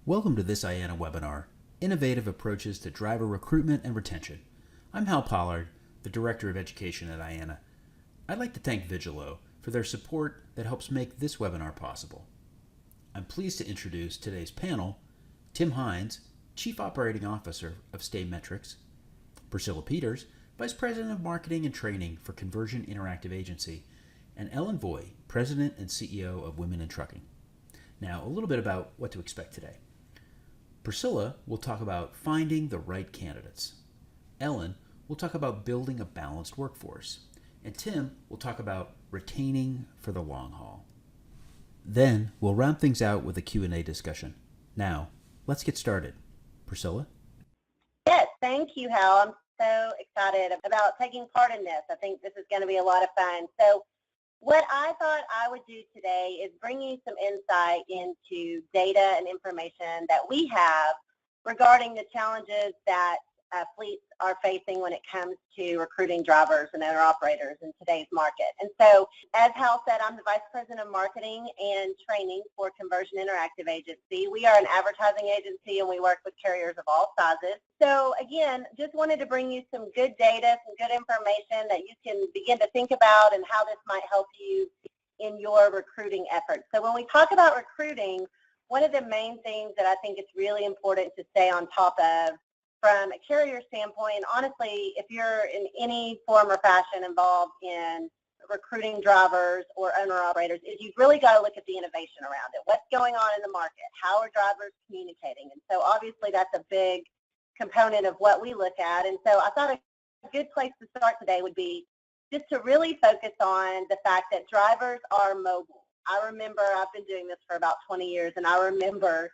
Welcome to this IANA webinar, Innovative Approaches to Driver Recruitment and Retention. I'm Hal Pollard, the Director of Education at IANA. I'd like to thank Vigilo for their support that helps make this webinar possible. I'm pleased to introduce today's panel, Tim Hines, Chief Operating Officer of Stay Metrics, Priscilla Peters, Vice President of Marketing and Training for Conversion Interactive Agency, and Ellen Voy, President and CEO of Women in Trucking. Now, a little bit about what to expect today. Priscilla will talk about finding the right candidates. Ellen will talk about building a balanced workforce. And Tim will talk about retaining for the long haul. Then we'll round things out with a Q&A discussion. Now, let's get started. Priscilla? Yes, thank you, Hal. I'm so excited about taking part in this. I think this is going to be a lot of fun. So what I thought I would do today is bring you some insight into data and information that we have regarding the challenges that fleets are facing when it comes to recruiting drivers and owner-operators in today's market. And so, as Hal said, I'm the Vice President of Marketing and Training for Conversion Interactive Agency. We are an advertising agency, and we work with carriers of all sizes. So, again, just wanted to bring you some good data, some good information that you can begin to think about and how this might help you in your recruiting efforts. So, when we talk about recruiting, one of the main things that I think it's really important to stay on top of from a carrier standpoint, honestly, if you're in any form or fashion involved in recruiting drivers or owner-operators, is you've really got to look at the innovation around it. What's going on in the market? How are drivers communicating? And so obviously that's a big component of what we look at. And so I thought a good place to start today would be just to really focus on the fact that drivers are mobile. I remember I've been doing this for about 20 years, and I remember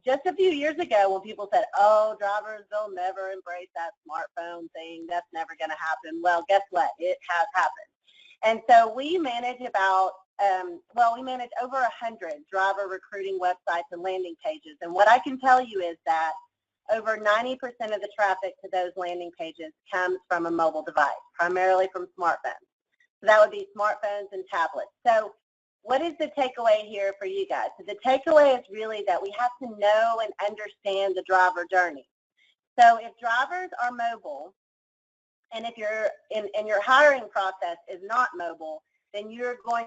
just a few years ago when people said, oh, drivers, they'll never embrace that smartphone thing. That's never going to happen. Well, guess what? It has happened. And so we manage we manage over 100 driver recruiting websites and landing pages. And what I can tell you is that over 90% of the traffic to those landing pages comes from a mobile device, primarily from smartphones. So that would be smartphones and tablets. So what is the takeaway here for you guys? So the takeaway is really that we have to know and understand the driver journey. So if drivers are mobile, and if your hiring process is not mobile, then you're going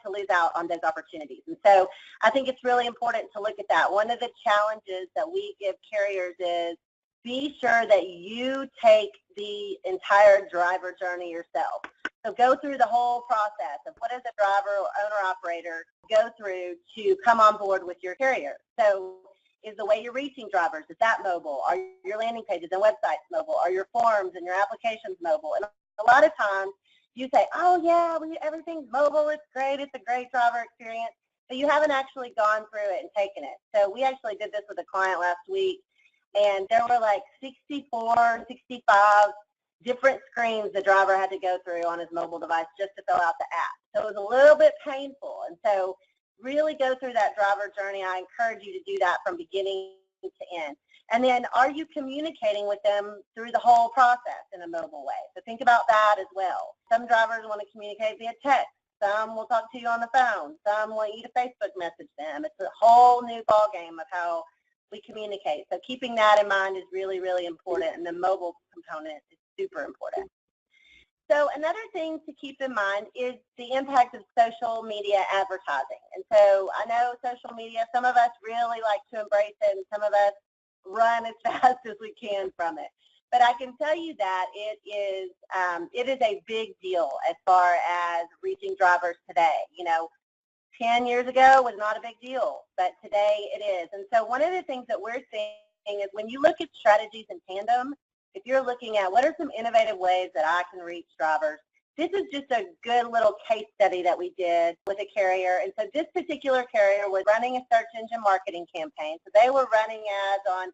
to lose out on those opportunities. And so I think it's really important to look at that. One of the challenges that we give carriers is be sure that you take the entire driver journey yourself. So go through the whole process of what does a driver or owner-operator go through to come on board with your carrier. So is the way you're reaching drivers, is that mobile? Are your landing pages and websites mobile? Are your forms and your applications mobile? And a lot of times you say, oh, yeah, everything's mobile. It's great. It's a great driver experience. But you haven't actually gone through it and taken it. So we actually did this with a client last week, and there were like 64, 65 different screens the driver had to go through on his mobile device just to fill out the app. So it was a little bit painful. And so really go through that driver journey. I encourage you to do that from beginning to end. And then are you communicating with them through the whole process in a mobile way? So think about that as well. Some drivers want to communicate via text. Some will talk to you on the phone. Some want you to Facebook message them. It's a whole new ballgame of how we communicate. So keeping that in mind is really, really important. And the mobile component is super important. So another thing to keep in mind is the impact of social media advertising. And so I know social media, some of us really like to embrace it, and some of us run as fast as we can from it. But I can tell you that it is a big deal as far as reaching drivers today. 10 years ago was not a big deal, but today it is. And so one of the things that we're seeing is when you look at strategies in tandem, if you're looking at what are some innovative ways that I can reach drivers, this is just a good little case study that we did with a carrier. And so this particular carrier was running a search engine marketing campaign. So they were running ads on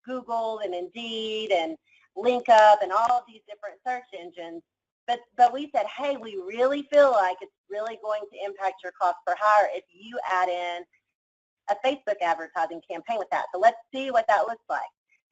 Google and Indeed and LinkUp and all of these different search engines. But we said, hey, we really feel like it's really going to impact your cost per hire if you add in a Facebook advertising campaign with that. So let's see what that looks like.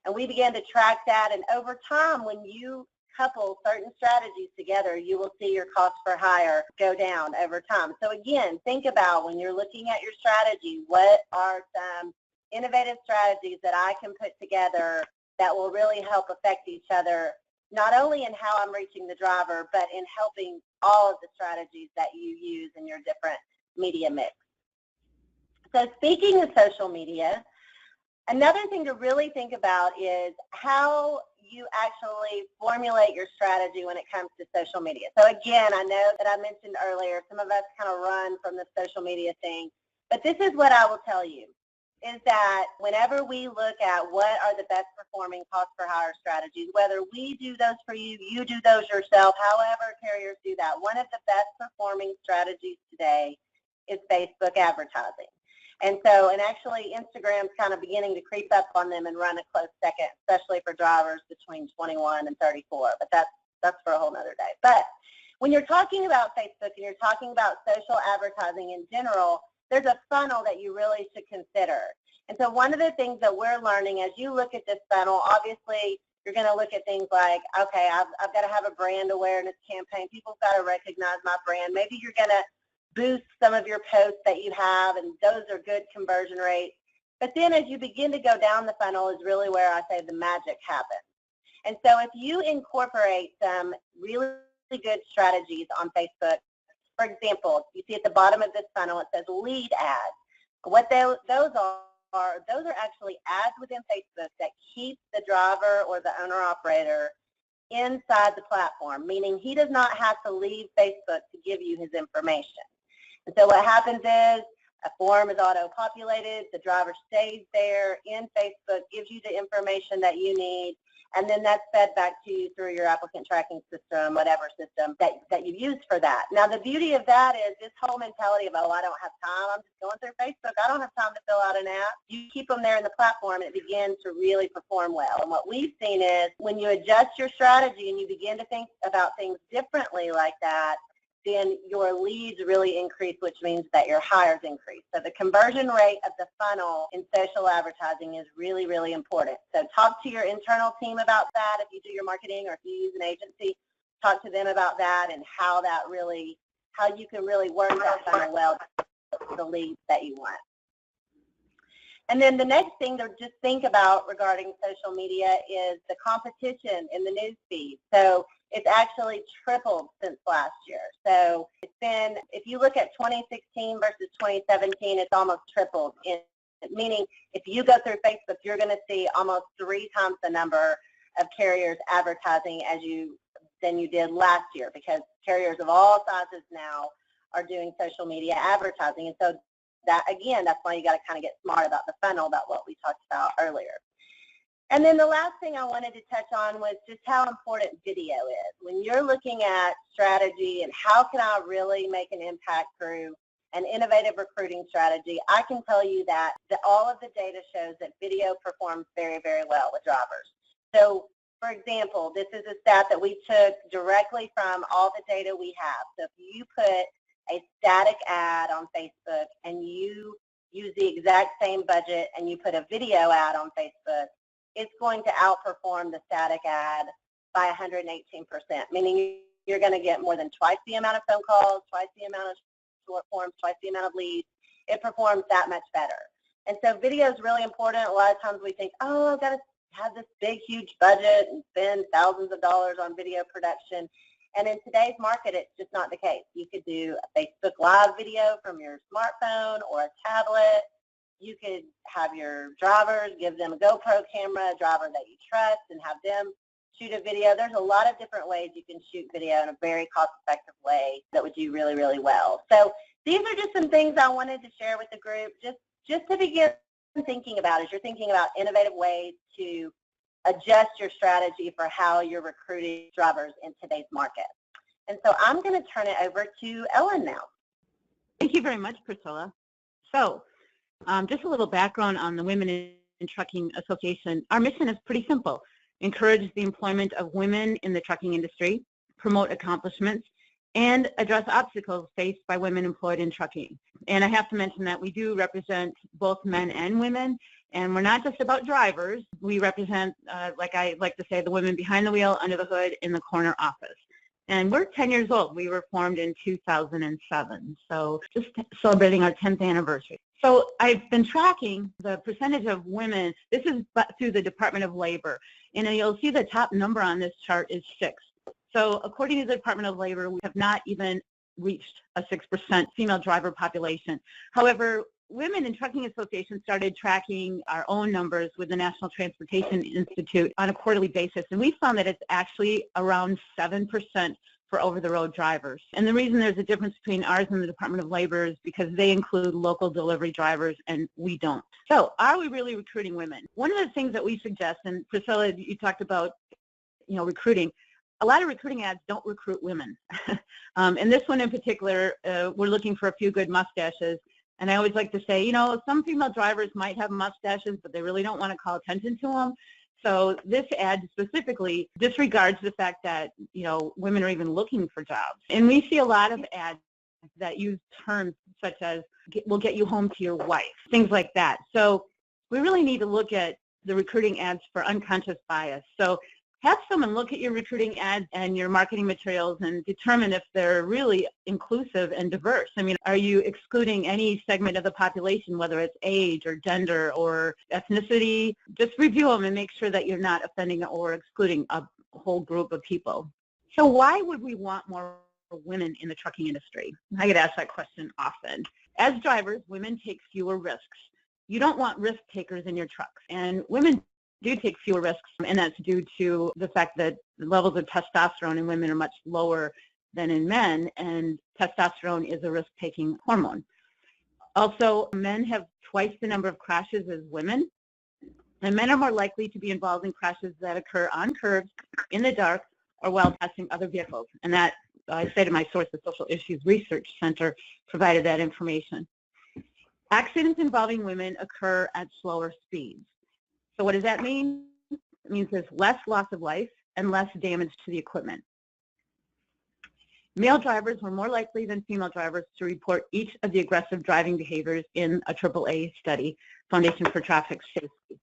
And we began to track that, and over time, when you couple certain strategies together, you will see your cost per hire go down over time. So again, think about when you're looking at your strategy, what are some innovative strategies that I can put together that will really help affect each other, not only in how I'm reaching the driver, but in helping all of the strategies that you use in your different media mix. So speaking of social media, another thing to really think about is how you actually formulate your strategy when it comes to social media. So again, I know that I mentioned earlier, some of us kind of run from the social media thing, but this is what I will tell you, is that whenever we look at what are the best performing cost per hire strategies, whether we do those for you, you do those yourself, however carriers do that, one of the best performing strategies today is Facebook advertising. And actually Instagram's kind of beginning to creep up on them and run a close second, especially for drivers between 21 and 34, but that's for a whole nother day. But when you're talking about Facebook and you're talking about social advertising in general, there's a funnel that you really should consider. And so one of the things that we're learning as you look at this funnel, obviously you're going to look at things like, okay, I've got to have a brand awareness campaign. People's got to recognize my brand. Maybe you're going to boost some of your posts that you have, and those are good conversion rates. But then as you begin to go down the funnel is really where I say the magic happens. And so if you incorporate some really good strategies on Facebook, for example, you see at the bottom of this funnel, it says lead ads. What those are actually ads within Facebook that keep the driver or the owner-operator inside the platform, meaning he does not have to leave Facebook to give you his information. And so what happens is a form is auto-populated, the driver stays there in Facebook, gives you the information that you need, and then that's fed back to you through your applicant tracking system, whatever system that you've used for that. Now, the beauty of that is this whole mentality of, oh, I don't have time, I'm just going through Facebook, I don't have time to fill out an app. You keep them there in the platform, and it begins to really perform well. And what we've seen is when you adjust your strategy and you begin to think about things differently like that, then your leads really increase, which means that your hires increase. So the conversion rate of the funnel in social advertising is really, really important. So talk to your internal team about that if you do your marketing, or if you use an agency, talk to them about that and how you can really work that funnel well to the leads that you want. And then the next thing to just think about regarding social media is the competition in the news feed. So it's actually tripled since last year. So it's been, if you look at 2016 versus 2017, it's almost tripled. Meaning if you go through Facebook, you're going to see almost 3 times the number of carriers advertising than you did last year, because carriers of all sizes now are doing social media advertising. And so that, again, that's why you got to kind of get smart about the funnel, about what we talked about earlier. And then the last thing I wanted to touch on was just how important video is. When you're looking at strategy and how can I really make an impact through an innovative recruiting strategy, I can tell you that all of the data shows that video performs very, very well with drivers. So, for example, this is a stat that we took directly from all the data we have. So if you put a static ad on Facebook and you use the exact same budget and you put a video ad on Facebook, it's going to outperform the static ad by 118%, meaning you're going to get more than twice the amount of phone calls, twice the amount of short forms, twice the amount of leads. It performs that much better. And so video is really important. A lot of times we think, oh, I've got to have this big, huge budget and spend thousands of dollars on video production. And in today's market, it's just not the case. You could do a Facebook Live video from your smartphone or a tablet. You could have your drivers, give them a GoPro camera, a driver that you trust, and have them shoot a video. There's a lot of different ways you can shoot video in a very cost-effective way that would do really, really well. So these are just some things I wanted to share with the group, just to begin thinking about as you're thinking about innovative ways to adjust your strategy for how you're recruiting drivers in today's market. And so I'm going to turn it over to Ellen now. Thank you very much, Priscilla. So just a little background on the Women in Trucking Association. Our mission is pretty simple: encourage the employment of women in the trucking industry, promote accomplishments, and address obstacles faced by women employed in trucking. And I have to mention that we do represent both men and women, and we're not just about drivers. We represent, like I like to say, the women behind the wheel, under the hood, in the corner office. And we're 10 years old. We were formed in 2007, so just celebrating our 10th anniversary. So I've been tracking the percentage of women. This is through the Department of Labor, and you'll see the top number on this chart is 6. So according to the Department of Labor, we have not even reached a 6% female driver population. However, Women in Trucking Association started tracking our own numbers with the National Transportation Institute on a quarterly basis, and we found that it's actually around 7% for over-the-road drivers. And the reason there's a difference between ours and the Department of Labor is because they include local delivery drivers and we don't. So are we really recruiting women? One of the things that we suggest, and Priscilla, you talked about, recruiting. A lot of recruiting ads don't recruit women. And this one in particular, we're looking for a few good mustaches. And I always like to say, some female drivers might have mustaches, but they really don't want to call attention to them. So this ad specifically disregards the fact that, women are even looking for jobs. And we see a lot of ads that use terms such as, we'll get you home to your wife, things like that. So we really need to look at the recruiting ads for unconscious bias. So have someone look at your recruiting ads and your marketing materials and determine if they're really inclusive and diverse. I mean, are you excluding any segment of the population, whether it's age or gender or ethnicity? Just review them and make sure that you're not offending or excluding a whole group of people. So why would we want more women in the trucking industry? I get asked that question often. As drivers, women take fewer risks. You don't want risk takers in your trucks, and women do take fewer risks, and that's due to the fact that the levels of testosterone in women are much lower than in men, and testosterone is a risk-taking hormone. Also, men have twice the number of crashes as women, and men are more likely to be involved in crashes that occur on curbs, in the dark, or while passing other vehicles. And that, I cited my source, the Social Issues Research Center provided that information. Accidents involving women occur at slower speeds. So what does that mean? It means there's less loss of life and less damage to the equipment. Male drivers were more likely than female drivers to report each of the aggressive driving behaviors in a AAA study, Foundation for Traffic Safety.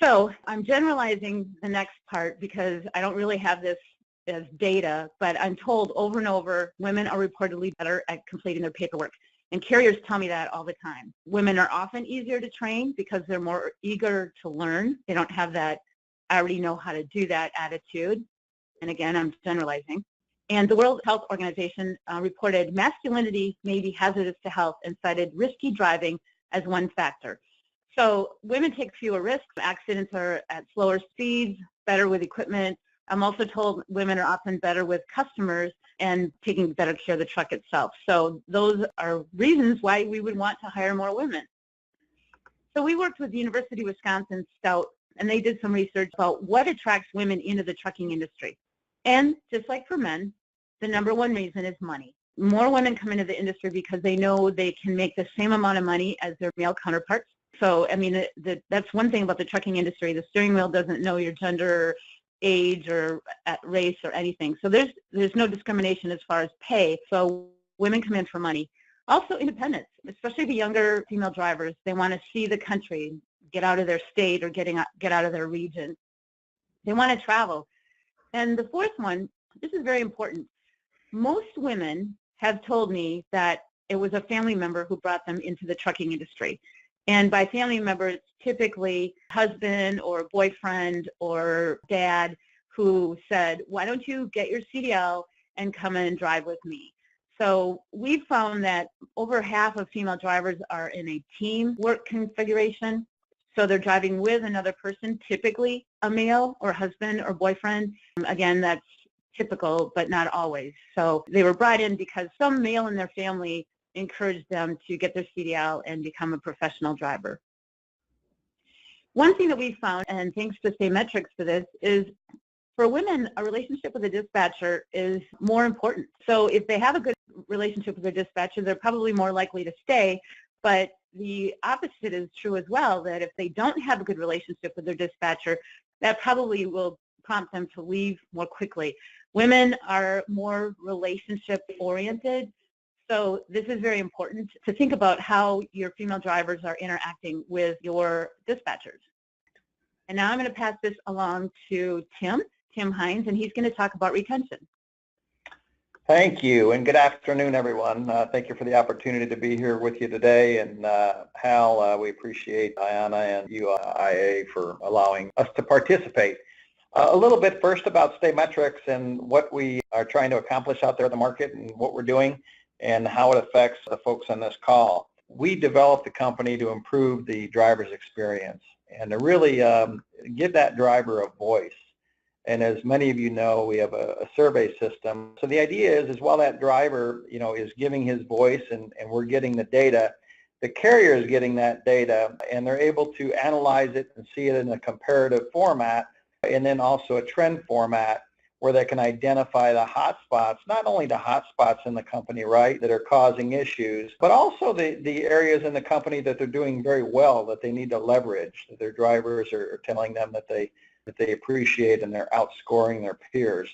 So I'm generalizing the next part because I don't really have this as data, but I'm told over and over women are reportedly better at completing their paperwork. And carriers tell me that all the time. Women are often easier to train because they're more eager to learn. They don't have that, I already know how to do that attitude. And again, I'm generalizing. And the World Health Organization reported masculinity may be hazardous to health and cited risky driving as one factor. So women take fewer risks. Accidents are at slower speeds, better with equipment. I'm also told women are often better with customers and taking better care of the truck itself. So those are reasons why we would want to hire more women. So we worked with the University of Wisconsin Stout, and they did some research about what attracts women into the trucking industry. And just like for men, the number one reason is money. More women come into the industry because they know they can make the same amount of money as their male counterparts. So, I mean, that's one thing about the trucking industry. The steering wheel doesn't know your gender, age, or race or anything. So there's no discrimination as far as pay. So women come in for money. Also independence, especially the younger female drivers. They want to see the country, get out of their state or get out of their region. They want to travel. And the fourth one, this is very important. Most women have told me that it was a family member who brought them into the trucking industry. And by family member, it's typically husband or boyfriend or dad who said, why don't you get your CDL and come in and drive with me? So we've found that over half of female drivers are in a team work configuration. So they're driving with another person, typically a male or husband or boyfriend. Again, that's typical, but not always. So they were brought in because some male in their family encourage them to get their CDL and become a professional driver. One thing that we found, and thanks to Metrics for this, is for women, a relationship with a dispatcher is more important. So if they have a good relationship with their dispatcher, they're probably more likely to stay, but the opposite is true as well, that if they don't have a good relationship with their dispatcher, that probably will prompt them to leave more quickly. Women are more relationship-oriented, so this is very important to think about how your female drivers are interacting with your dispatchers. And now I'm going to pass this along to Tim Tim Hines, and he's going to talk about retention. Thank you, and good afternoon, everyone. Thank you for the opportunity to be here with you today. And Hal, we appreciate IANA and UIA for allowing us to participate. A little bit first about Staymetrics and what we are trying to accomplish out there in the market and what we're doing and how it affects the folks on this call. We developed the company to improve the driver's experience and to really give that driver a voice. And as many of you know, we have a survey system. So the idea is while that driver, is giving his voice and we're getting the data, the carrier is getting that data and they're able to analyze it and see it in a comparative format and then also a trend format where they can identify the hot spots, not only the hot spots in the company, right, that are causing issues, but also the areas in the company that they're doing very well that they need to leverage, that their drivers are telling them that they appreciate and they're outscoring their peers.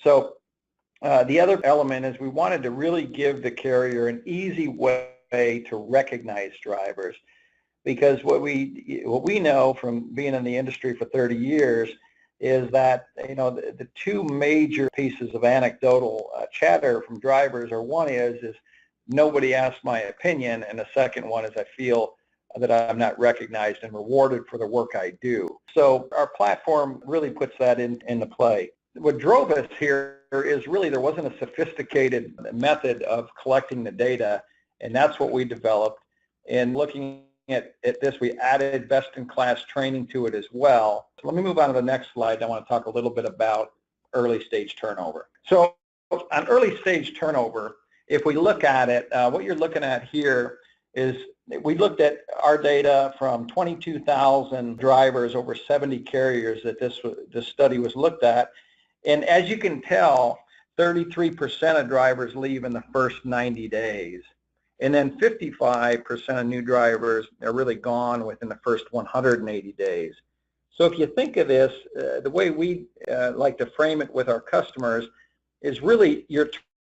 So the other element is we wanted to really give the carrier an easy way to recognize drivers, because what we know from being in the industry for 30 years is that the two major pieces of anecdotal chatter from drivers are one is nobody asked my opinion, and the second one is I feel that I'm not recognized and rewarded for the work I do. So our platform really puts that into play. What drove us here is really there wasn't a sophisticated method of collecting the data, and that's what we developed. And looking at this, we added best-in-class training to it as well. So let me move on to the next slide. I want to talk a little bit about early stage turnover. So on early stage turnover, if we look at it, what you're looking at here is we looked at our data from 22,000 drivers over 70 carriers that this study was looked at. And as you can tell, 33% of drivers leave in the first 90 days. And then 55% of new drivers are really gone within the first 180 days. So if you think of this, the way we like to frame it with our customers is really your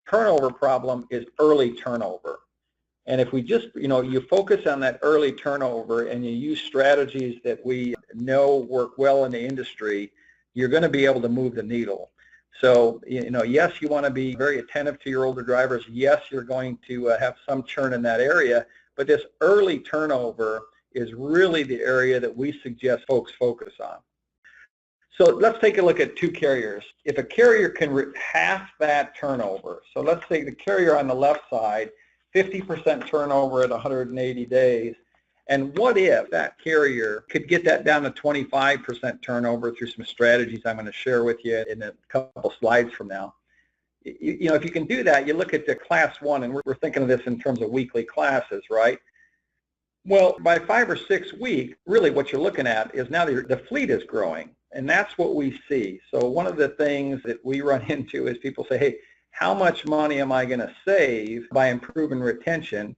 turnover problem is early turnover. And if we just, you focus on that early turnover and you use strategies that we know work well in the industry, you're going to be able to move the needle. So, yes, you want to be very attentive to your older drivers. Yes, you're going to have some churn in that area, but this early turnover is really the area that we suggest folks focus on. So let's take a look at two carriers. If a carrier can half that turnover, so let's say the carrier on the left side, 50% turnover at 180 days, and what if that carrier could get that down to 25% turnover through some strategies I'm going to share with you in a couple slides from now. If you can do that, you look at the class 1, and we're thinking of this in terms of weekly classes, right? Well, by 5 or 6 weeks, really what you're looking at is now the fleet is growing, and that's what we see. So one of the things that we run into is people say, hey, how much money am I going to save by improving retention?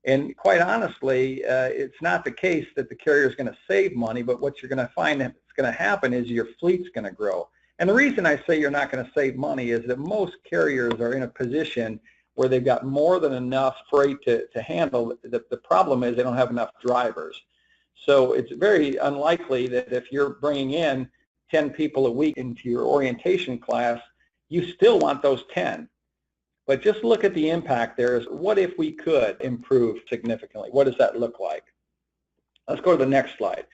And quite honestly, it's not the case that the carrier is going to save money, but what you're going to find that's going to happen is your fleet's going to grow. And the reason I say you're not going to save money is that most carriers are in a position where they've got more than enough freight to handle. The problem is they don't have enough drivers. So it's very unlikely that if you're bringing in 10 people a week into your orientation class, you still want those 10. But just look at the impact there is what if we could improve significantly? What does that look like? Let's go to the next slide.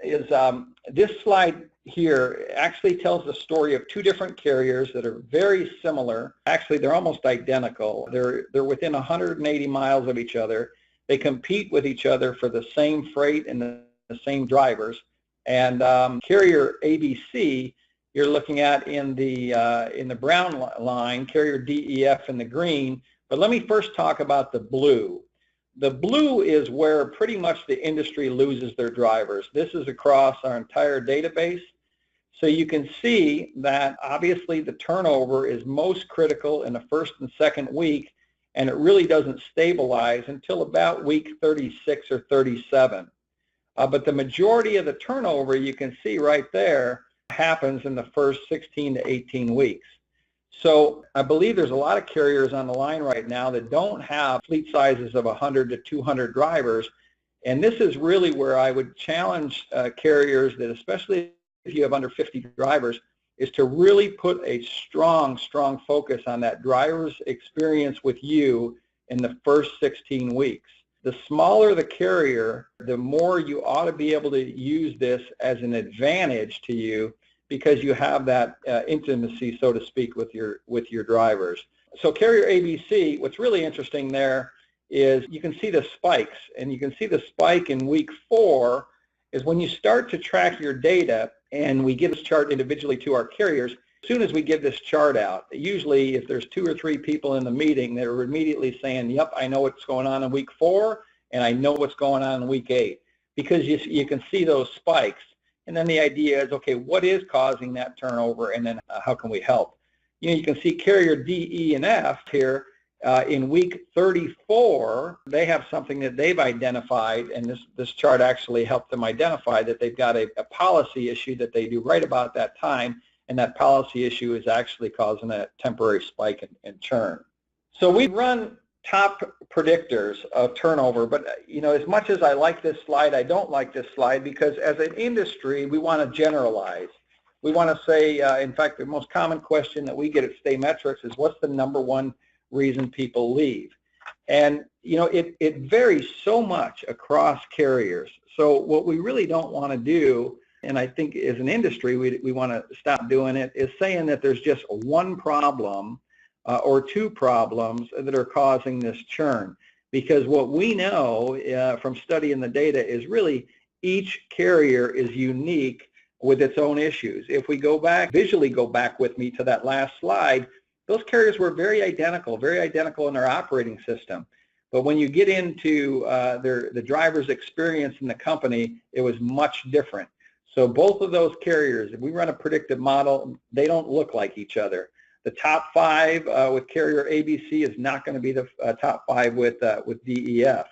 This slide here actually tells the story of two different carriers that are very similar. Actually, they're almost identical. They're within 180 miles of each other. They compete with each other for the same freight and the same drivers. And carrier ABC, you're looking at in the brown line, carrier DEF in the green. But let me first talk about the blue. The blue is where pretty much the industry loses their drivers. This is across our entire database. So you can see that obviously the turnover is most critical in the first and second week, and it really doesn't stabilize until about week 36 or 37. But the majority of the turnover, you can see right there, happens in the first 16 to 18 weeks. So I believe there's a lot of carriers on the line right now that don't have fleet sizes of 100 to 200 drivers, and this is really where I would challenge carriers that, especially if you have under 50 drivers, is to really put a strong focus on that driver's experience with you in the first 16 weeks. The smaller the carrier, the more you ought to be able to use this as an advantage to you because you have that intimacy, so to speak, with your drivers. So carrier ABC, what's really interesting there is you can see the spikes, and you can see the spike in week 4 is when you start to track your data, and we give this chart individually to our carriers. As soon as we give this chart out, usually if there's 2 or 3 people in the meeting, they're immediately saying, yep, I know what's going on in week 4, and I know what's going on in week 8, because you can see those spikes. And then the idea is, okay, what is causing that turnover, and then how can we help? You can see carrier D, E, and F here. In week 34, they have something that they've identified, and this chart actually helped them identify that they've got a policy issue that they do right about that time, and that policy issue is actually causing a temporary spike in churn. So we run top predictors of turnover, but as much as I like this slide, I don't like this slide, because as an industry, we want to generalize. We want to say, in fact, the most common question that we get at Stay Metrics is, what's the number one reason people leave? And it varies so much across carriers. So what we really don't want to do, and I think as an industry we want to stop doing it, is saying that there's just one problem or 2 problems that are causing this churn. Because what we know from studying the data is really each carrier is unique with its own issues. If we visually go back with me to that last slide, those carriers were very identical in their operating system. But when you get into the driver's experience in the company, it was much different. So both of those carriers, if we run a predictive model, they don't look like each other. The top 5 with carrier ABC is not going to be the top 5 with DEF.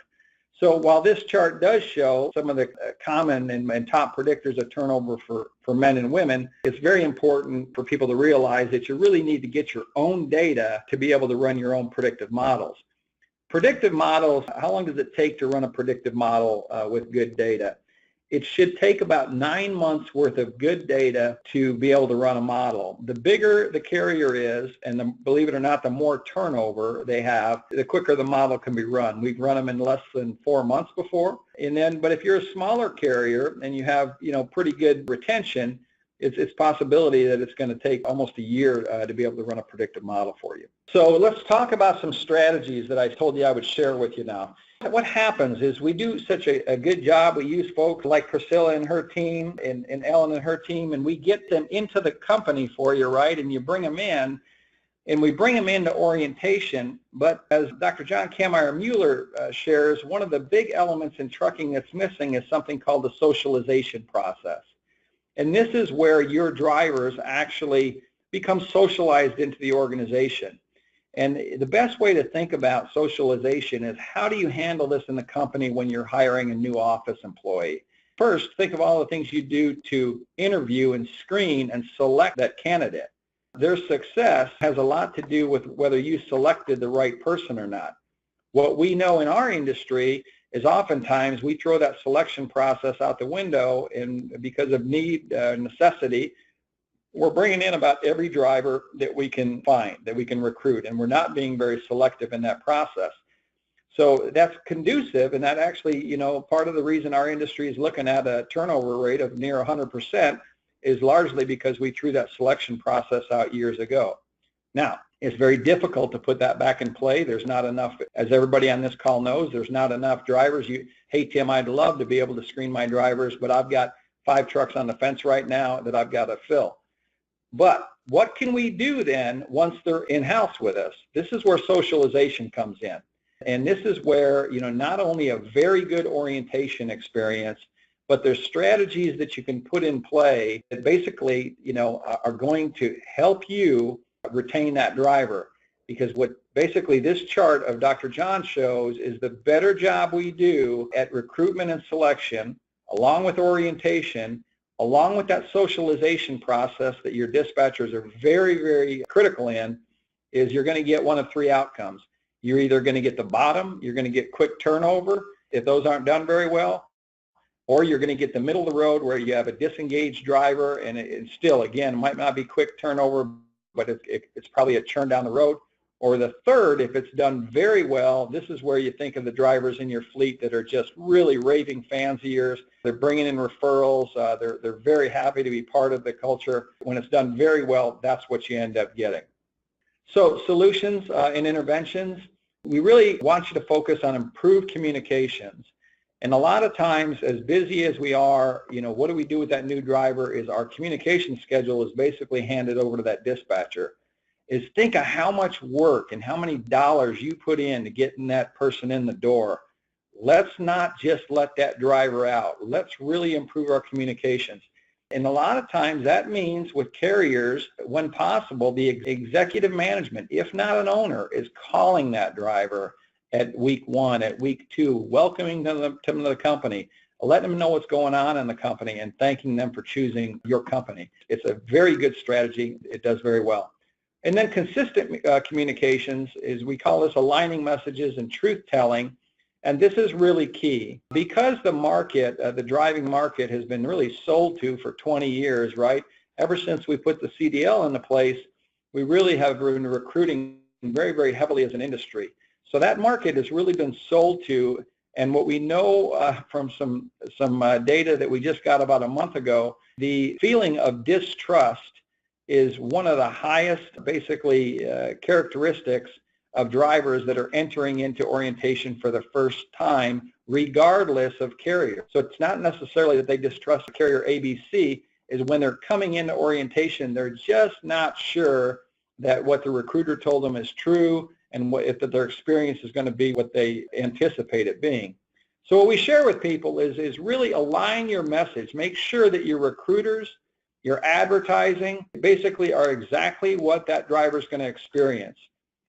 So while this chart does show some of the common and top predictors of turnover for men and women, it's very important for people to realize that you really need to get your own data to be able to run your own predictive models. Predictive models, how long does it take to run a predictive model with good data? It should take about 9 months worth of good data to be able to run a model. The bigger the carrier is, and believe it or not, the more turnover they have, the quicker the model can be run. We've run them in less than 4 months before. But if you're a smaller carrier and you have pretty good retention, it's possibility that it's going to take almost a year to be able to run a predictive model for you. So let's talk about some strategies that I told you I would share with you now. What happens is we do such a good job. We use folks like Priscilla and her team and Ellen and her team, and we get them into the company for you, right? And you bring them in, and we bring them into orientation. But as Dr. John Kameyer Mueller shares, one of the big elements in trucking that's missing is something called the socialization process. And this is where your drivers actually become socialized into the organization. And the best way to think about socialization is, how do you handle this in the company when you're hiring a new office employee? First, think of all the things you do to interview and screen and select that candidate. Their success has a lot to do with whether you selected the right person or not. What we know in our industry is oftentimes we throw that selection process out the window, and because of need, necessity, we're bringing in about every driver that we can find, that we can recruit, and we're not being very selective in that process. So that's conducive, and that actually, part of the reason our industry is looking at a turnover rate of near 100% is largely because we threw that selection process out years ago. Now, it's very difficult to put that back in play. There's not enough, as everybody on this call knows, there's not enough drivers. Hey, Tim, I'd love to be able to screen my drivers, but I've got 5 trucks on the fence right now that I've got to fill. But what can we do then once they're in-house with us? This is where socialization comes in. And this is where, not only a very good orientation experience, but there's strategies that you can put in play that basically, are going to help you retain that driver. Because what basically this chart of Dr. John shows is the better job we do at recruitment and selection, along with orientation, along with that socialization process that your dispatchers are very, very critical in, is you're going to get one of 3 outcomes. You're either going to get the bottom, you're going to get quick turnover if those aren't done very well, or you're going to get the middle of the road where you have a disengaged driver, and it still, again, might not be quick turnover, but it's probably a churn down the road. Or the third, if it's done very well, this is where you think of the drivers in your fleet that are just really raving fans of yours. They're bringing in referrals. They're very happy to be part of the culture. When it's done very well, that's what you end up getting. So solutions and interventions, we really want you to focus on improved communications. And a lot of times, as busy as we are, what do we do with that new driver is our communication schedule is basically handed over to that dispatcher. Is think of how much work and how many dollars you put in to getting that person in the door. Let's not just let that driver out. Let's really improve our communications. And a lot of times that means with carriers, when possible, the executive management, if not an owner, is calling that driver at week 1, at week 2, welcoming them to the company, letting them know what's going on in the company, and thanking them for choosing your company. It's a very good strategy. It does very well. And then consistent communications is, we call this aligning messages and truth-telling, and this is really key. Because the market, the driving market, has been really sold to for 20 years, right? Ever since we put the CDL into place, we really have been recruiting very, very heavily as an industry. So that market has really been sold to, and what we know from some data that we just got about a month ago, the feeling of distrust is one of the highest, basically, characteristics of drivers that are entering into orientation for the first time, regardless of carrier. So it's not necessarily that they distrust carrier ABC, is when they're coming into orientation, they're just not sure that what the recruiter told them is true, and if their experience is going to be what they anticipate it being. So what we share with people is really align your message. Make sure that your recruiters, your advertising, basically are exactly what that driver is going to experience.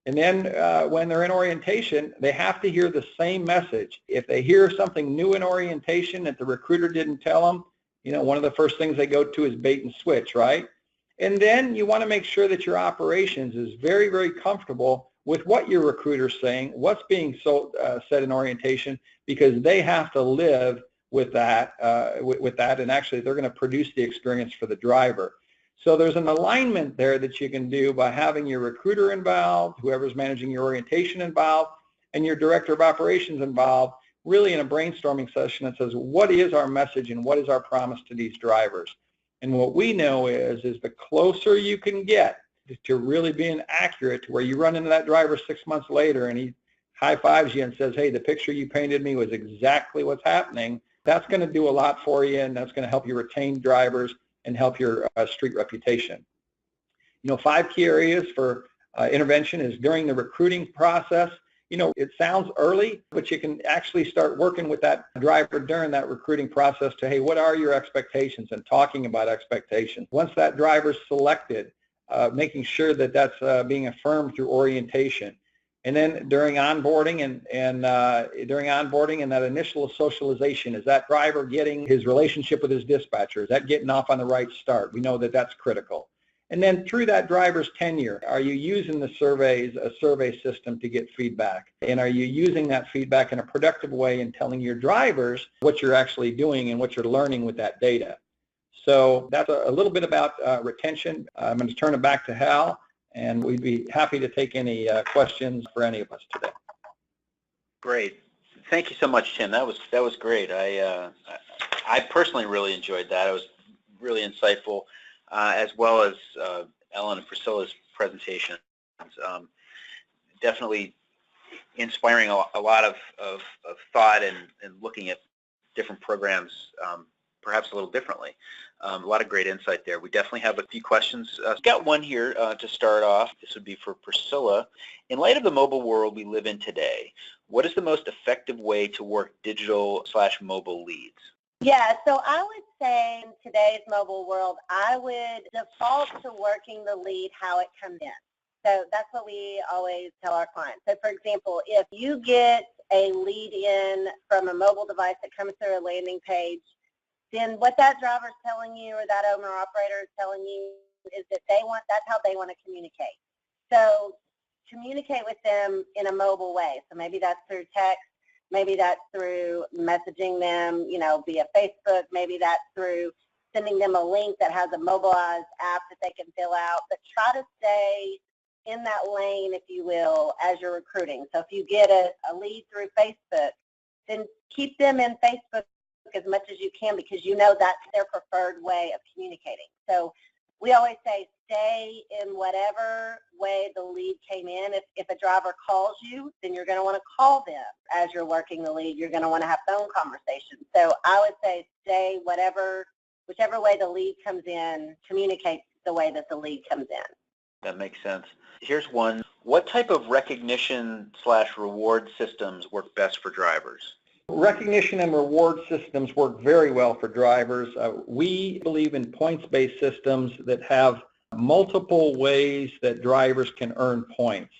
And then when they're in orientation, they have to hear the same message. If they hear something new in orientation that the recruiter didn't tell them, one of the first things they go to is bait and switch, right? And then you want to make sure that your operations is very, very comfortable with what your recruiter's saying, what's being said in orientation, because they have to live with that, and actually they're going to produce the experience for the driver. So there's an alignment there that you can do by having your recruiter involved, whoever's managing your orientation involved, and your director of operations involved, really in a brainstorming session that says, what is our message and what is our promise to these drivers? And what we know is the closer you can get to really being accurate, to where you run into that driver 6 months later and he high-fives you and says, hey, the picture you painted me was exactly what's happening, that's going to do a lot for you, and that's going to help you retain drivers and help your street reputation. 5 key areas for intervention is during the recruiting process. It sounds early, but you can actually start working with that driver during that recruiting process to, hey, what are your expectations, and talking about expectations. Once that driver's selected, making sure that that's being affirmed through orientation. And then during onboarding and that initial socialization, is that driver getting his relationship with his dispatcher? Is that getting off on the right start? We know that that's critical. And then through that driver's tenure, are you using a survey system to get feedback? And are you using that feedback in a productive way and telling your drivers what you're actually doing and what you're learning with that data? So that's a little bit about retention. I'm going to turn it back to Hal, and we'd be happy to take any questions for any of us today. Great. Thank you so much, Tim. That was great. I personally really enjoyed that. It was really insightful, as well as Ellen and Priscilla's presentations. Definitely inspiring a lot of thought and looking at different programs perhaps a little differently. A lot of great insight there. We definitely have a few questions. Got one here to start off. This would be for Priscilla. In light of the mobile world we live in today, what is the most effective way to work digital/mobile leads? Yeah, so I would say in today's mobile world, I would default to working the lead how it comes in. So that's what we always tell our clients. So for example, if you get a lead in from a mobile device that comes through a landing page, then what that driver is telling you or that owner operator is telling you is that that's how they want to communicate. So communicate with them in a mobile way. So maybe that's through text, Maybe that's through messaging them, via Facebook. Maybe that's through sending them a link that has a mobilized app that they can fill out. But try to stay in that lane, if you will, as you're recruiting. So if you get a lead through Facebook, then keep them in Facebook as much as you can, because that's their preferred way of communicating. So we always say stay in whatever way the lead came in. If a driver calls you, then you're going to want to call them as you're working the lead. You're going to want to have phone conversations. So I would say stay whichever way the lead comes in, communicate the way that the lead comes in. That makes sense. Here's one. What type of recognition/reward systems work best for drivers? Recognition and reward systems work very well for drivers. We believe in points-based systems that have multiple ways that drivers can earn points.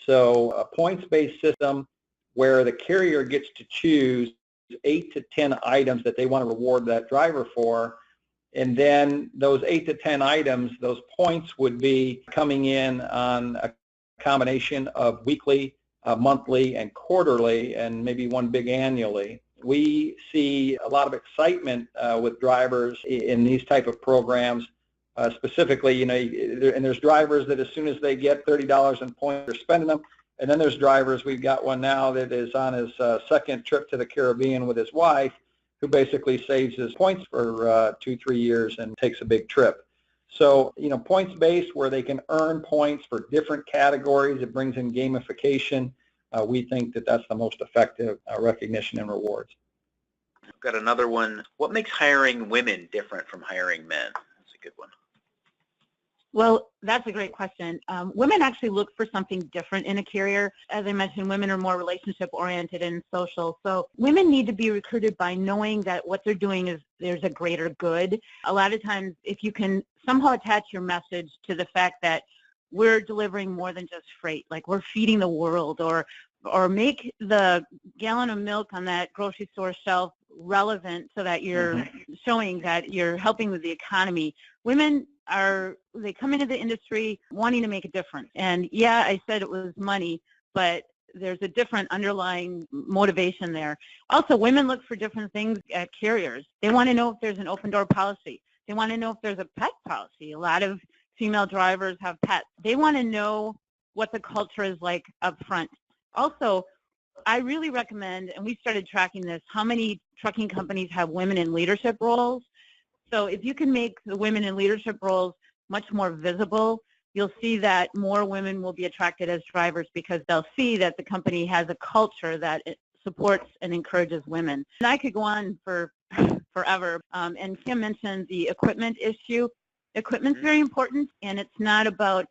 So a points-based system where the carrier gets to choose 8 to 10 items that they want to reward that driver for, and then those 8 to 10 items, those points would be coming in on a combination of weekly, monthly, and quarterly, and maybe one big annually. We see a lot of excitement with drivers in these type of programs. Specifically, and there's drivers that as soon as they get $30 in points, they're spending them. And then there's drivers, we've got one now that is on his second trip to the Caribbean with his wife, who basically saves his points for 2-3 years and takes a big trip. So, points-based where they can earn points for different categories, it brings in gamification. We think that that's the most effective recognition and rewards. I've got another one. What makes hiring women different from hiring men? That's a good one. Well, that's a great question. Women actually look for something different in a carrier. As I mentioned, women are more relationship-oriented and social. So women need to be recruited by knowing that what they're doing is there's a greater good. A lot of times, if you can somehow attach your message to the fact that we're delivering more than just freight, like we're feeding the world, or make the gallon of milk on that grocery store shelf relevant so that you're showing that you're helping with the economy. Women they come into the industry wanting to make a difference. And yeah, I said it was money, but there's a different underlying motivation there. Also, women look for different things at carriers. They want to know if there's an open door policy. They want to know if there's a pet policy. A lot of female drivers have pets. They want to know what the culture is like up front. Also, I really recommend, and we started tracking this, how many trucking companies have women in leadership roles. So if you can make the women in leadership roles much more visible, you'll see that more women will be attracted as drivers because they'll see that the company has a culture that it supports and encourages women. And I could go on for forever. And Kim mentioned the equipment issue. Equipment's very important, and it's not about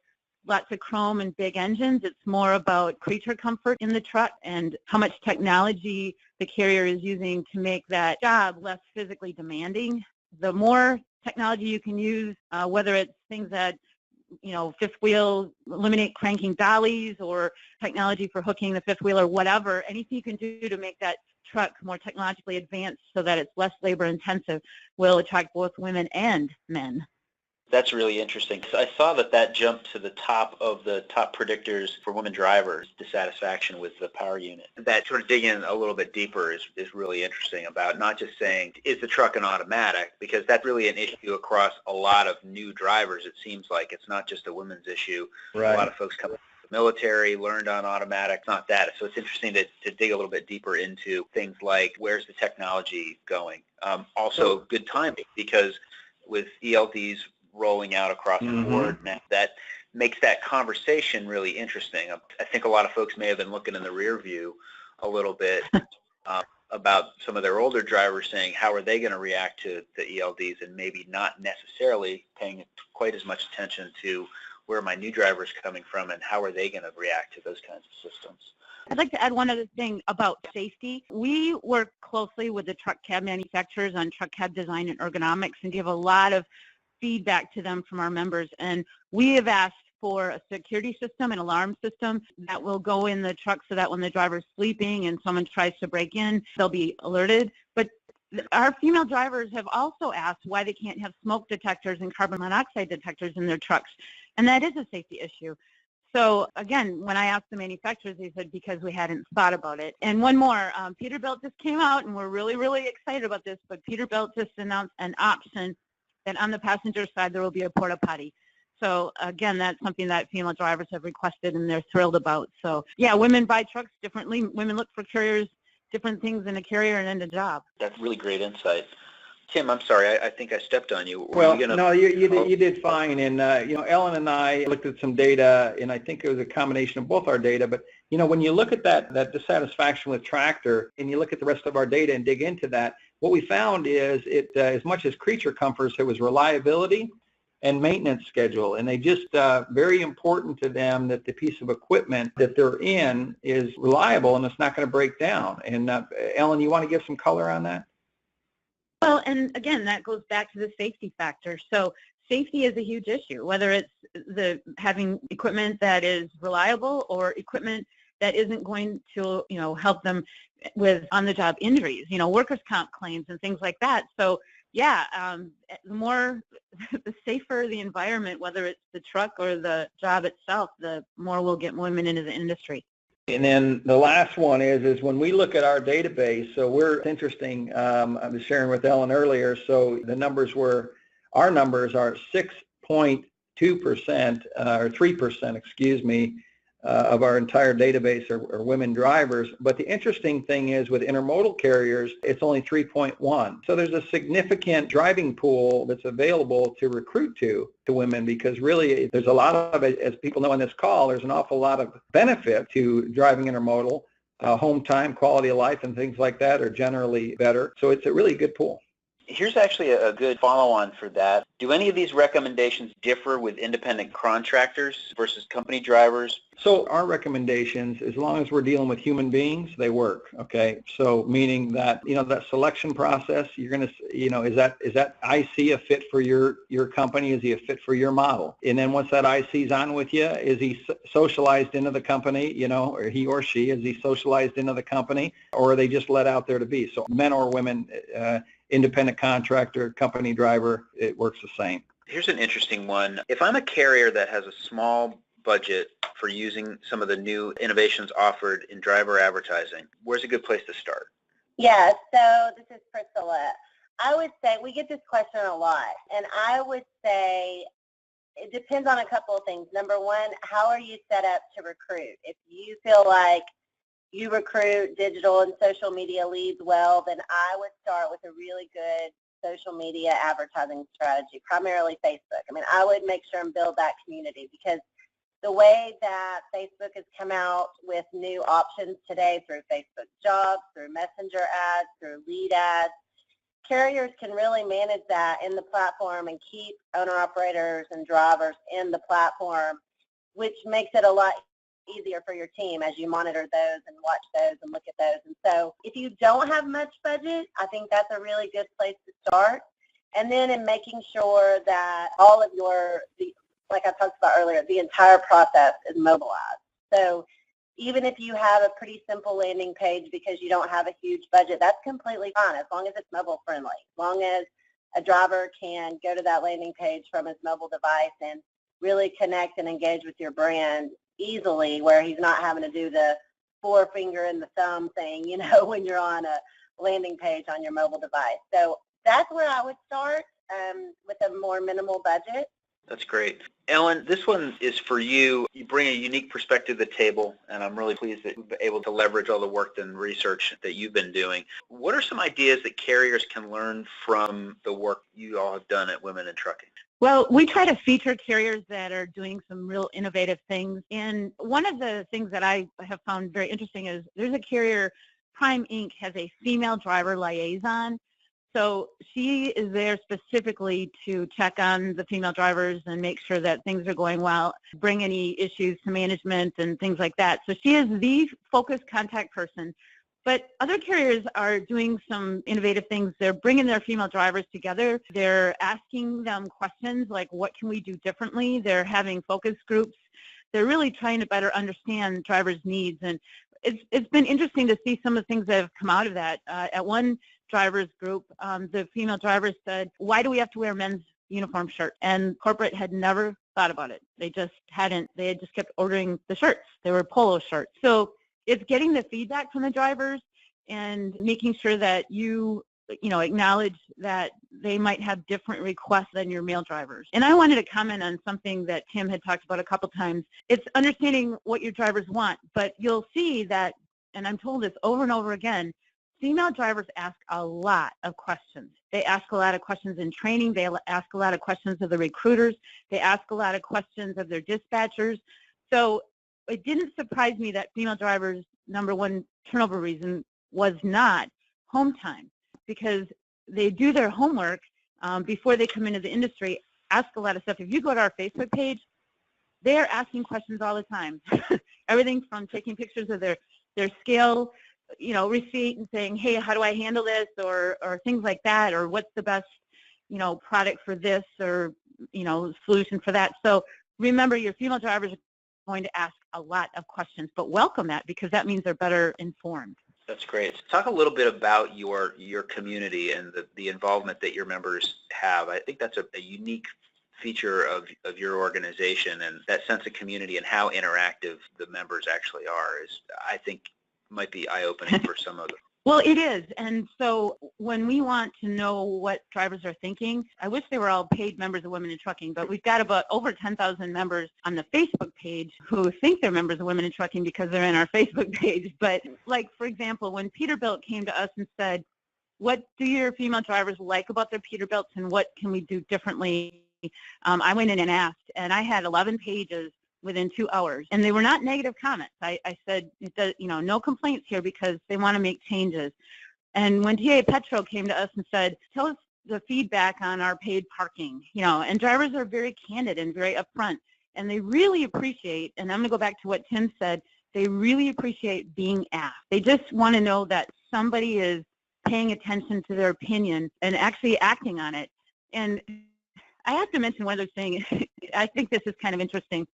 lots of chrome and big engines. It's more about creature comfort in the truck and how much technology the carrier is using to make that job less physically demanding. The more technology you can use, whether it's things that, fifth wheel, eliminate cranking dollies, or technology for hooking the fifth wheel or whatever, anything you can do to make that truck more technologically advanced so that it's less labor intensive will attract both women and men. That's really interesting. I saw that jumped to the top of the top predictors for women drivers, dissatisfaction with the power unit. That sort of digging a little bit deeper is really interesting about not just saying, is the truck an automatic? Because that's really an issue across a lot of new drivers. It seems like it's not just a women's issue. Right. A lot of folks come from the military, learned on automatic, not that. So it's interesting to dig a little bit deeper into things like where's the technology going. Also, good timing, because with ELDs rolling out across the board now, that makes that conversation really interesting. I think a lot of folks may have been looking in the rear view a little bit about some of their older drivers saying how are they going to react to the ELDs, and maybe not necessarily paying quite as much attention to where my new drivers coming from and how are they going to react to those kinds of systems. I'd like to add one other thing about safety. We work closely with the truck cab manufacturers on truck cab design and ergonomics and give a lot of feedback to them from our members, and we have asked for a security system, an alarm system that will go in the truck so that when the driver's sleeping and someone tries to break in, they'll be alerted. But our female drivers have also asked why they can't have smoke detectors and carbon monoxide detectors in their trucks, and that is a safety issue. So again, when I asked the manufacturers, they said because we hadn't thought about it. And one more, Peterbilt just came out, and we're really, really excited about this, but Peterbilt just announced an option that on the passenger side there will be a porta potty. So again, that's something that female drivers have requested and they're thrilled about. So yeah, women buy trucks differently. Women look for carriers, different things in a carrier and in a job. That's really great insight. Tim, I'm sorry, I think I stepped on you. Well, no, you did fine. And, Ellen and I looked at some data, and I think it was a combination of both our data. But, when you look at that dissatisfaction with tractor, and you look at the rest of our data and dig into that, what we found is it, as much as creature comforts, it was reliability and maintenance schedule. And they just, very important to them that the piece of equipment that they're in is reliable and it's not going to break down. And, Ellen, you want to give some color on that? Well, and again, that goes back to the safety factor. So safety is a huge issue, whether it's having equipment that is reliable or equipment that isn't going to, help them with on-the-job injuries, workers' comp claims and things like that. So yeah, the safer the environment, whether it's the truck or the job itself, the more we'll get women into the industry. And then the last one is when we look at our database, so it's interesting, I was sharing with Ellen earlier, so our numbers are 6.2%, or 3%, excuse me, of our entire database are women drivers. But the interesting thing is with intermodal carriers, it's only 3.1. So there's a significant driving pool that's available to recruit to women, because really there's a lot of, as people know on this call, there's an awful lot of benefit to driving intermodal. Home time, quality of life, and things like that are generally better. So it's a really good pool. Here's actually a good follow-on for that. Do any of these recommendations differ with independent contractors versus company drivers? So our recommendations, as long as we're dealing with human beings, they work, okay? So meaning that, that selection process, you're going to, is that IC a fit for your company? Is he a fit for your model? And then once that IC's on with you, is he socialized into the company, or he or she, is he socialized into the company, or are they just let out there to be? So men or women, independent contractor, company driver, it works the same. Here's an interesting one. If I'm a carrier that has a small budget for using some of the new innovations offered in driver advertising, where's a good place to start? Yeah, so this is Priscilla. I would say we get this question a lot, and I would say it depends on a couple of things. Number one, how are you set up to recruit? If you feel like you recruit digital and social media leads well, then I would start with a really good social media advertising strategy, primarily Facebook. I would make sure and build that community, because the way that Facebook has come out with new options today through Facebook Jobs, through Messenger ads, through lead ads, carriers can really manage that in the platform and keep owner-operators and drivers in the platform, which makes it a lot easier for your team as you monitor those and watch those and look at those. And so if you don't have much budget, I think that's a really good place to start. And then in making sure that all of like I talked about earlier, the entire process is mobilized. So even if you have a pretty simple landing page because you don't have a huge budget, that's completely fine as long as it's mobile friendly, as long as a driver can go to that landing page from his mobile device and really connect and engage with your brand easily, where he's not having to do the forefinger and the thumb thing, when you're on a landing page on your mobile device. So that's where I would start with a more minimal budget. That's great. Ellen, this one is for you. You bring a unique perspective to the table, and I'm really pleased that you've been able to leverage all the work and research that you've been doing. What are some ideas that carriers can learn from the work you all have done at Women in Trucking? Well, we try to feature carriers that are doing some real innovative things. And one of the things that I have found very interesting is there's a carrier, Prime Inc., has a female driver liaison. So she is there specifically to check on the female drivers and make sure that things are going well, bring any issues to management and things like that. So she is the focused contact person. But other carriers are doing some innovative things. They're bringing their female drivers together. They're asking them questions like, what can we do differently? They're having focus groups. They're really trying to better understand drivers' needs. And it's been interesting to see some of the things that have come out of that. At one drivers group, the female drivers said, why do we have to wear men's uniform shirt, and corporate had never thought about it. They just hadn't. They had just kept ordering the shirts. They were polo shirts. So it's getting the feedback from the drivers and making sure that you acknowledge that they might have different requests than your male drivers. And I wanted to comment on something that Tim had talked about a couple times. It's understanding what your drivers want, but you'll see that, and I'm told this over and over again, female drivers ask a lot of questions. They ask a lot of questions in training. They ask a lot of questions of the recruiters. They ask a lot of questions of their dispatchers. So it didn't surprise me that female drivers' number one turnover reason was not home time, because they do their homework before they come into the industry, ask a lot of stuff. If you go to our Facebook page, they are asking questions all the time. Everything from taking pictures of their scale, receipt and saying, hey, how do I handle this, or things like that, or what's the best, product for this, or, solution for that. So remember, your female drivers are going to ask a lot of questions, but welcome that, because that means they're better informed. That's great. Talk a little bit about your community and the involvement that your members have. I think that's a unique feature of your organization, and that sense of community and how interactive the members actually are is, I think, might be eye-opening for some of them. Well, it is. And so when we want to know what drivers are thinking, I wish they were all paid members of Women in Trucking, but we've got about over 10,000 members on the Facebook page who think they're members of Women in Trucking because they're in our Facebook page. But like, for example, when Peterbilt came to us and said, what do your female drivers like about their Peterbilts and what can we do differently? I went in and asked, and I had 11 pages within 2 hours, and they were not negative comments. I said, no complaints here because they want to make changes. And when TA Petro came to us and said, tell us the feedback on our paid parking, and drivers are very candid and very upfront, and they really appreciate, and I'm going to go back to what Tim said, they really appreciate being asked. They just want to know that somebody is paying attention to their opinion and actually acting on it. And I have to mention one other thing. I think this is kind of interesting.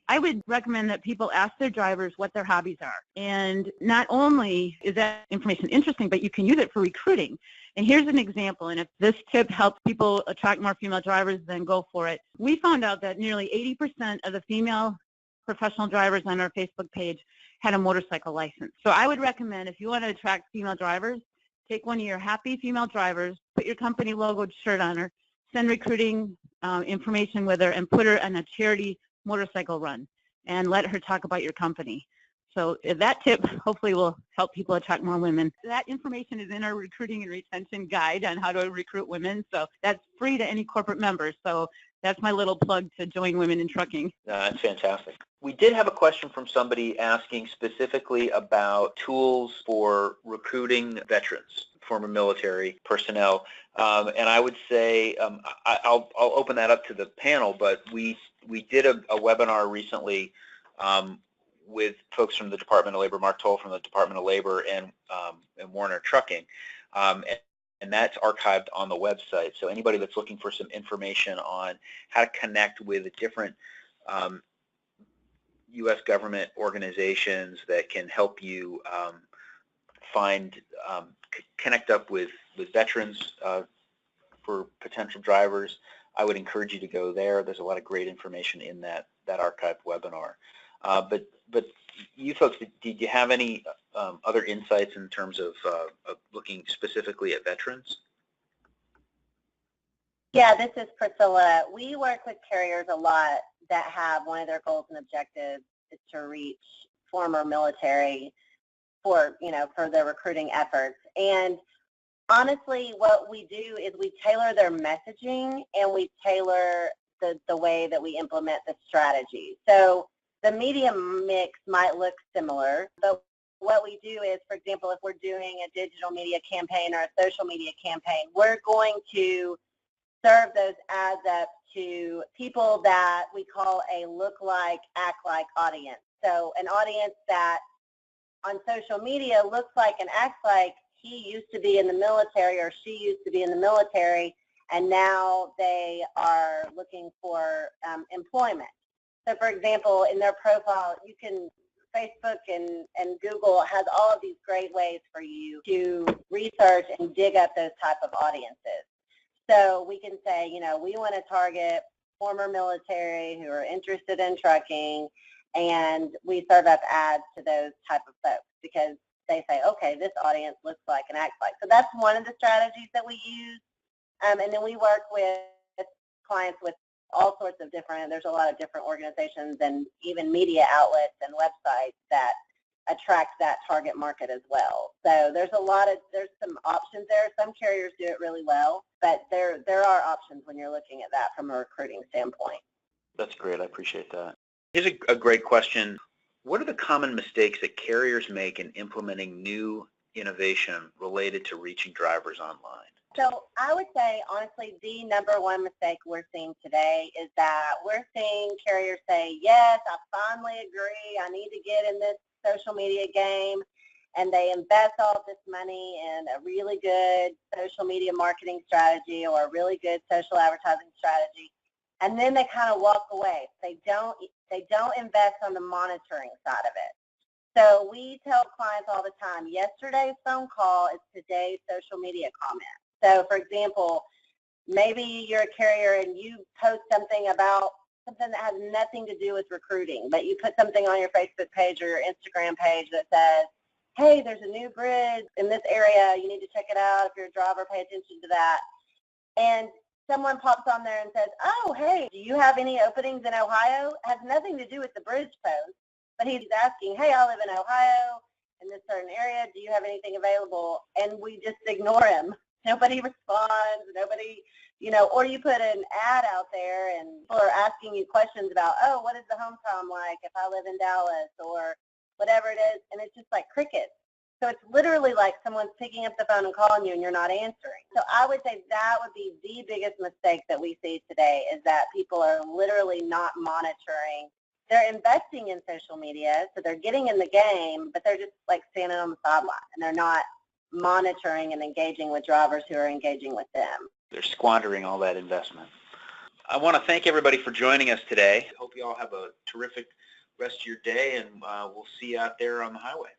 I would recommend that people ask their drivers what their hobbies are. And not only is that information interesting, but you can use it for recruiting. And here's an example. And if this tip helps people attract more female drivers, then go for it. We found out that nearly 80% of the female professional drivers on our Facebook page had a motorcycle license. So I would recommend, if you want to attract female drivers, take one of your happy female drivers, put your company logo shirt on her, send recruiting information with her, and put her on a charity motorcycle run and let her talk about your company. So that tip hopefully will help people attract more women. That information is in our recruiting and retention guide on how to recruit women. So that's free to any corporate members. So that's my little plug to join Women in Trucking. That's fantastic. We did have a question from somebody asking specifically about tools for recruiting veterans, former military personnel. And I would say, I'll open that up to the panel, but we did a webinar recently with folks from the Department of Labor, Mark Toll from the Department of Labor, and Warner Trucking. And that's archived on the website. So anybody that's looking for some information on how to connect with different U.S. government organizations that can help you connect up with veterans for potential drivers, I would encourage you to go there. There's a lot of great information in that archived webinar. But you folks, did you have any other insights in terms of looking specifically at veterans? Yeah, this is Priscilla. We work with carriers a lot that have one of their goals and objectives is to reach former military for their recruiting efforts. And honestly, what we do is we tailor their messaging and we tailor the way that we implement the strategy. So the media mix might look similar, but what we do is, for example, if we're doing a digital media campaign or a social media campaign, we're going to serve those ads up to people that we call a look like, act like audience. So an audience that on social media looks like and acts like he used to be in the military or she used to be in the military, and now they are looking for employment. So for example, in their profile, you can, Facebook and Google has all of these great ways for you to research and dig up those type of audiences. So we can say, you know, we want to target former military who are interested in trucking, and we serve up ads to those type of folks because they say, okay, this audience looks like and acts like. So that's one of the strategies that we use. And then we work with clients with all sorts of different, there's a lot of different organizations and even media outlets and websites that attract that target market as well. So there's some options there. Some carriers do it really well, but there are options when you're looking at that from a recruiting standpoint. That's great. I appreciate that. Here's a great question. What are the common mistakes that carriers make in implementing new innovation related to reaching drivers online? So I would say, honestly, the number one mistake we're seeing today is that we're seeing carriers say, yes, I finally agree, I need to get in this social media game, and they invest all this money in a really good social media marketing strategy or a really good social advertising strategy, and then they kind of walk away. They don't invest on the monitoring side of it. So we tell clients all the time, yesterday's phone call is today's social media comment. So, for example, maybe you're a carrier and you post something about something that has nothing to do with recruiting, but you put something on your Facebook page or your Instagram page that says, hey, there's a new bridge in this area. You need to check it out. If you're a driver, pay attention to that. And someone pops on there and says, oh, hey, do you have any openings in Ohio? It has nothing to do with the bridge post, but he's asking, hey, I live in Ohio in this certain area. Do you have anything available? And we just ignore him. Nobody responds, nobody, you know, or you put an ad out there and people are asking you questions about, oh, what is the home time like if I live in Dallas or whatever it is, and it's just like crickets. So it's literally like someone's picking up the phone and calling you and you're not answering. So I would say that would be the biggest mistake that we see today is that people are literally not monitoring. They're investing in social media, so they're getting in the game, but they're just like standing on the sideline and they're not monitoring and engaging with drivers who are engaging with them. They're squandering all that investment. I want to thank everybody for joining us today. I hope you all have a terrific rest of your day, and we'll see you out there on the highway.